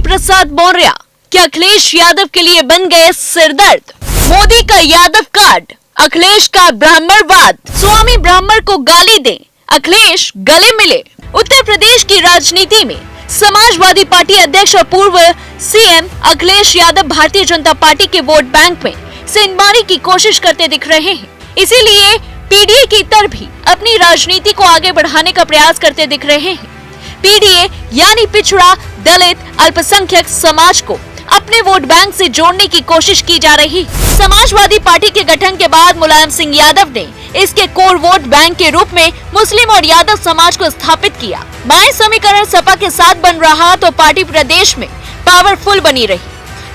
प्रसाद मौर्य क्या अखिलेश यादव के लिए बन गए सिरदर्द? मोदी का यादव कार्ड, अखिलेश का ब्राह्मणवाद, स्वामी ब्राह्मण को गाली दें, अखिलेश गले मिले। उत्तर प्रदेश की राजनीति में समाजवादी पार्टी अध्यक्ष और पूर्व सीएम अखिलेश यादव भारतीय जनता पार्टी के वोट बैंक में सेंधमारी की कोशिश करते दिख रहे हैं। इसीलिए पीडीए की तरफ भी अपनी राजनीति को आगे बढ़ाने का प्रयास करते दिख रहे हैं। पीडीए यानी पिछड़ा दलित अल्पसंख्यक समाज को अपने वोट बैंक से जोड़ने की कोशिश की जा रही। समाजवादी पार्टी के गठन के बाद मुलायम सिंह यादव ने इसके कोर वोट बैंक के रूप में मुस्लिम और यादव समाज को स्थापित किया। बाएं समीकरण सपा के साथ बन रहा तो पार्टी प्रदेश में पावरफुल बनी रही,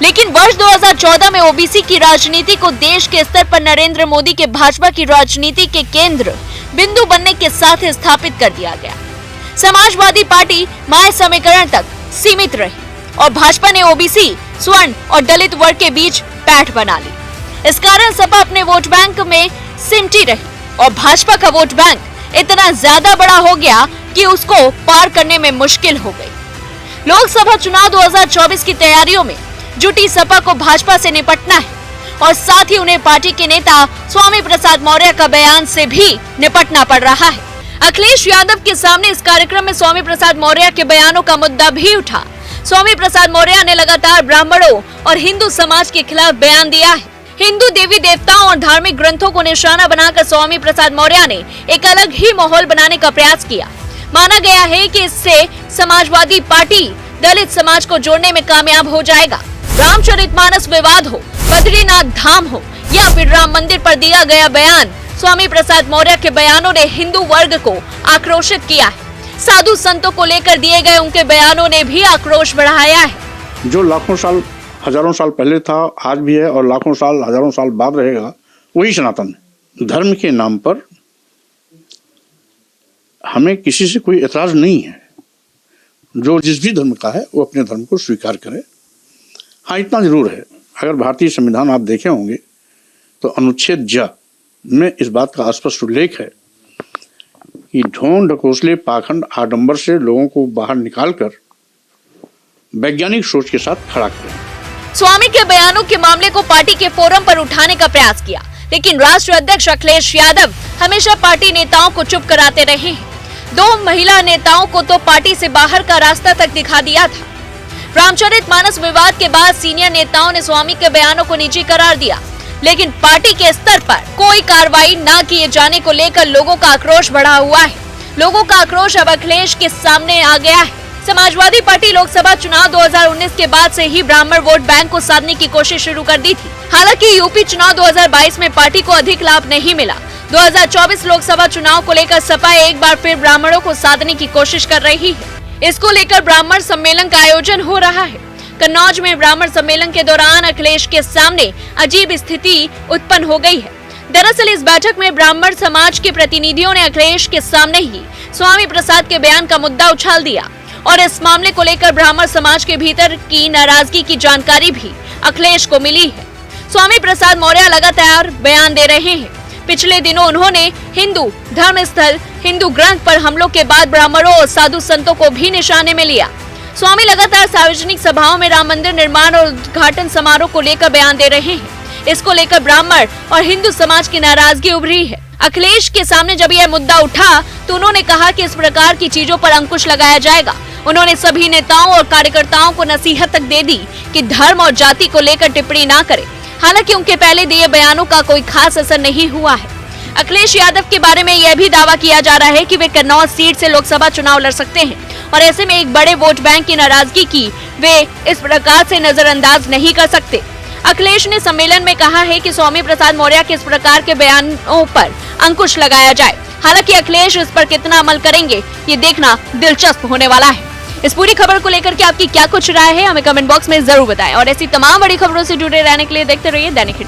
लेकिन वर्ष 2014 में ओबीसी की राजनीति को देश के स्तर पर नरेंद्र मोदी के भाजपा की राजनीति के केंद्र बिंदु बनने के साथ स्थापित कर दिया गया। समाजवादी पार्टी बाएं समीकरण तक सीमित रही और भाजपा ने ओबीसी, स्वर्ण और दलित वर्ग के बीच पैठ बना ली। इस कारण सपा अपने वोट बैंक में सिमटी रही और भाजपा का वोट बैंक इतना ज्यादा बड़ा हो गया कि उसको पार करने में मुश्किल हो गई। लोकसभा चुनाव 2024 की तैयारियों में जुटी सपा को भाजपा से निपटना है और साथ ही उन्हें पार्टी के नेता स्वामी प्रसाद मौर्य का बयान से भी निपटना पड़ रहा है। अखिलेश यादव के सामने इस कार्यक्रम में स्वामी प्रसाद मौर्य के बयानों का मुद्दा भी उठा। स्वामी प्रसाद मौर्य ने लगातार ब्राह्मणों और हिंदू समाज के खिलाफ बयान दिया है। हिंदू देवी देवताओं और धार्मिक ग्रंथों को निशाना बनाकर स्वामी प्रसाद मौर्य ने एक अलग ही माहौल बनाने का प्रयास किया। माना गया है कि इससे समाजवादी पार्टी दलित समाज को जोड़ने में कामयाब हो जाएगा। रामचरितमानस विवाद हो, बद्रीनाथ धाम हो या फिर राम मंदिर पर दिया गया बयान, स्वामी प्रसाद मौर्य के बयानों ने हिंदू वर्ग को आक्रोशित किया है। साधु संतों को लेकर दिए गए उनके बयानों ने भी आक्रोश बढ़ाया है। जो लाखों साल हजारों साल पहले था, आज भी है और लाखों साल हजारों साल बाद रहेगा, वही सनातन है। धर्म के नाम पर हमें किसी से कोई एतराज नहीं है। जो जिस भी धर्म का है वो अपने धर्म को स्वीकार करे। हाँ, इतना जरूर है, अगर भारतीय संविधान आप देखे होंगे तो अनुच्छेद ज में इस बात का स्पष्ट उल्लेख है कि ढोंग ढकोसले पाखंड आडंबर से लोगों को बाहर निकालकर वैज्ञानिक सोच के साथ खड़ा करें। स्वामी के बयानों के मामले को पार्टी के फोरम पर उठाने का प्रयास किया, लेकिन राष्ट्रीय अध्यक्ष अखिलेश यादव हमेशा पार्टी नेताओं को चुप कराते रहे हैं। 2 महिला नेताओं को तो पार्टी से बाहर का रास्ता तक दिखा दिया था। रामचरितमानस विवाद के बाद सीनियर नेताओं ने स्वामी के बयानों को निजी करार दिया, लेकिन पार्टी के स्तर पर कोई कार्रवाई न किए जाने को लेकर लोगों का आक्रोश बढ़ा हुआ है। लोगों का आक्रोश अब अखिलेश के सामने आ गया है। समाजवादी पार्टी लोकसभा चुनाव 2019 के बाद से ही ब्राह्मण वोट बैंक को साधने की कोशिश शुरू कर दी थी। हालांकि यूपी चुनाव 2022 में पार्टी को अधिक लाभ नहीं मिला। 2024 लोकसभा चुनाव को लेकर सपा एक बार फिर ब्राह्मणों को साधने की कोशिश कर रही है। इसको लेकर ब्राह्मण सम्मेलन का आयोजन हो रहा है। कन्नौज में ब्राह्मण सम्मेलन के दौरान अखिलेश के सामने अजीब स्थिति उत्पन्न हो गई है। दरअसल इस बैठक में ब्राह्मण समाज के प्रतिनिधियों ने अखिलेश के सामने ही स्वामी प्रसाद के बयान का मुद्दा उछाल दिया और इस मामले को लेकर ब्राह्मण समाज के भीतर की नाराजगी की जानकारी भी अखिलेश को मिली है। स्वामी प्रसाद मौर्य लगातार बयान दे रहे हैं। पिछले दिनों उन्होंने हिंदू धर्म स्थल हिंदू ग्रंथ पर हमलों के बाद ब्राह्मणों और साधु संतों को भी निशाने में लिया। स्वामी लगातार सार्वजनिक सभाओं में राम मंदिर निर्माण और उद्घाटन समारोह को लेकर बयान दे रहे हैं। इसको लेकर ब्राह्मण और हिंदू समाज की नाराजगी उभरी है। अखिलेश के सामने जब यह मुद्दा उठा तो उन्होंने कहा कि इस प्रकार की चीजों पर अंकुश लगाया जाएगा। उन्होंने सभी नेताओं और कार्यकर्ताओं को नसीहत तक दे दी कि धर्म और जाति को लेकर टिप्पणी न करें। हालांकि उनके पहले दिए बयानों का कोई खास असर नहीं हुआ है। अखिलेश यादव के बारे में यह भी दावा किया जा रहा है कि वे कन्नौज सीट से लोकसभा चुनाव लड़ सकते हैं और ऐसे में एक बड़े वोट बैंक की नाराजगी की वे इस प्रकार से नजरअंदाज नहीं कर सकते। अखिलेश ने सम्मेलन में कहा है कि स्वामी प्रसाद मौर्य के इस प्रकार के बयानों पर अंकुश लगाया जाए। हालांकि अखिलेश इस पर कितना अमल करेंगे ये देखना दिलचस्प होने वाला है। इस पूरी खबर को लेकर के आपकी क्या कुछ राय है हमें कमेंट बॉक्स में जरूर बताएं और ऐसी तमाम बड़ी खबरों से जुड़े रहने के लिए देखते रहिए दैनिक हिट।